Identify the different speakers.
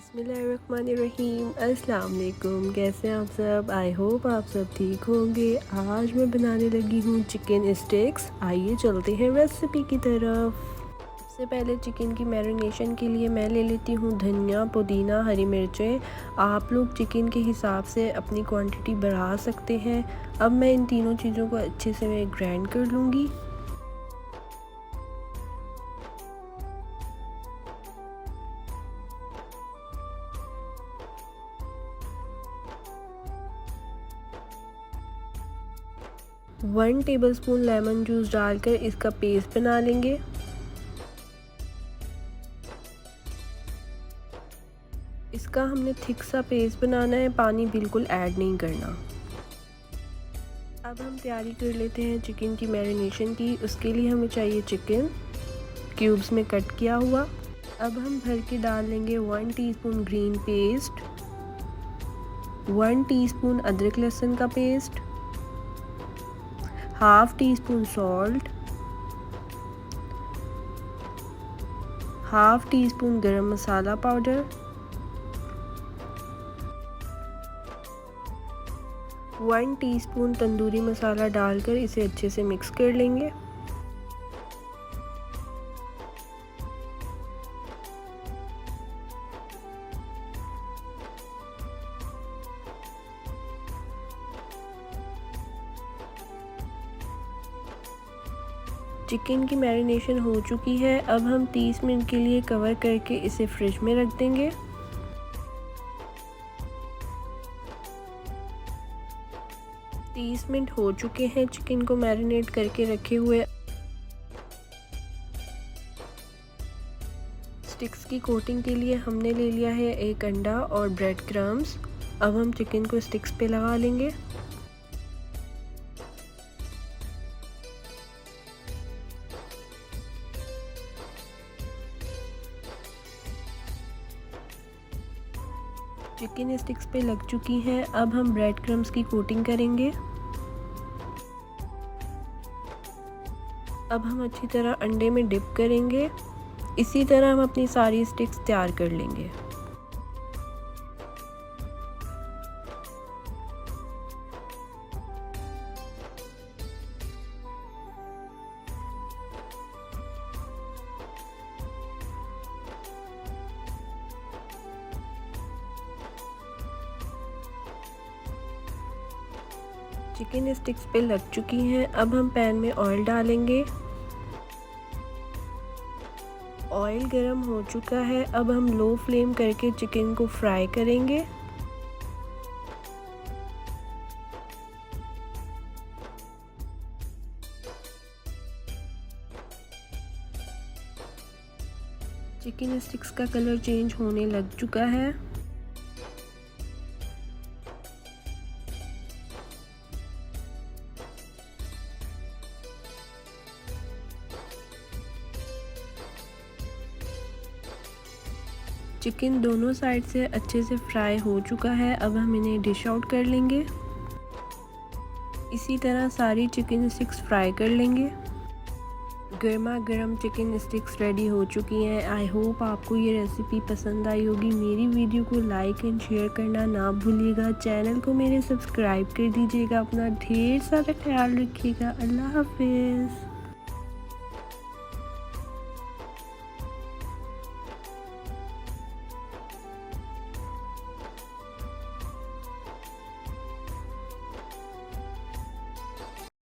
Speaker 1: बिस्मिल्लाहिर्रहमानिर्रहीम। अस्सलाम वालेकुम। कैसे हैं आप सब? आई होप आप सब ठीक होंगे। आज मैं बनाने लगी हूँ चिकन स्टिक्स। आइए चलते हैं रेसिपी की तरफ। सबसे पहले चिकन की मैरिनेशन के लिए मैं ले लेती हूँ धनिया, पुदीना, हरी मिर्चें। आप लोग चिकन के हिसाब से अपनी क्वांटिटी बढ़ा सकते हैं। अब मैं इन तीनों चीज़ों को अच्छे से ग्राइंड कर लूँगी। वन टेबलस्पून लेमन जूस डालकर इसका पेस्ट बना लेंगे। इसका हमने थिक सा पेस्ट बनाना है, पानी बिल्कुल ऐड नहीं करना। अब हम तैयारी कर लेते हैं चिकन की मैरिनेशन की। उसके लिए हमें चाहिए चिकन क्यूब्स में कट किया हुआ। अब हम भर के डाल लेंगे 1 टीस्पून ग्रीन पेस्ट, 1 टीस्पून अदरक लहसुन का paste, half tea spoon salt, half tea spoon गरम मसाला पाउडर, 1 टीस्पून तंदूरी मसाला डालकर इसे अच्छे से मिक्स कर लेंगे। चिकन की मैरिनेशन हो चुकी है। अब हम 30 मिनट के लिए कवर करके इसे फ्रिज में रख देंगे। तीस मिनट हो चुके हैं चिकन को मैरिनेट करके रखे हुए। स्टिक्स की कोटिंग के लिए हमने ले लिया है एक अंडा और ब्रेड क्रम्स। अब हम चिकन को स्टिक्स पे लगा लेंगे। चिकन स्टिक्स पे लग चुकी है। अब हम ब्रेड क्रम्स की कोटिंग करेंगे। अब हम अच्छी तरह अंडे में डिप करेंगे। इसी तरह हम अपनी सारी स्टिक्स तैयार कर लेंगे। चिकन स्टिक्स पे लग चुकी हैं। अब हम पैन में ऑयल डालेंगे। ऑयल गरम हो चुका है। अब हम लो फ्लेम करके चिकन को फ्राई करेंगे। चिकन स्टिक्स का कलर चेंज होने लग चुका है। चिकन दोनों साइड से अच्छे से फ्राई हो चुका है। अब हम इन्हें डिश आउट कर लेंगे। इसी तरह सारी चिकन स्टिक्स फ्राई कर लेंगे। गर्मा गर्म चिकन स्टिक्स रेडी हो चुकी हैं। आई होप आपको ये रेसिपी पसंद आई होगी। मेरी वीडियो को लाइक एंड शेयर करना ना भूलिएगा। चैनल को मेरे सब्सक्राइब कर दीजिएगा। अपना ढेर सारा ख्याल रखिएगा। अल्लाह हाफिज़।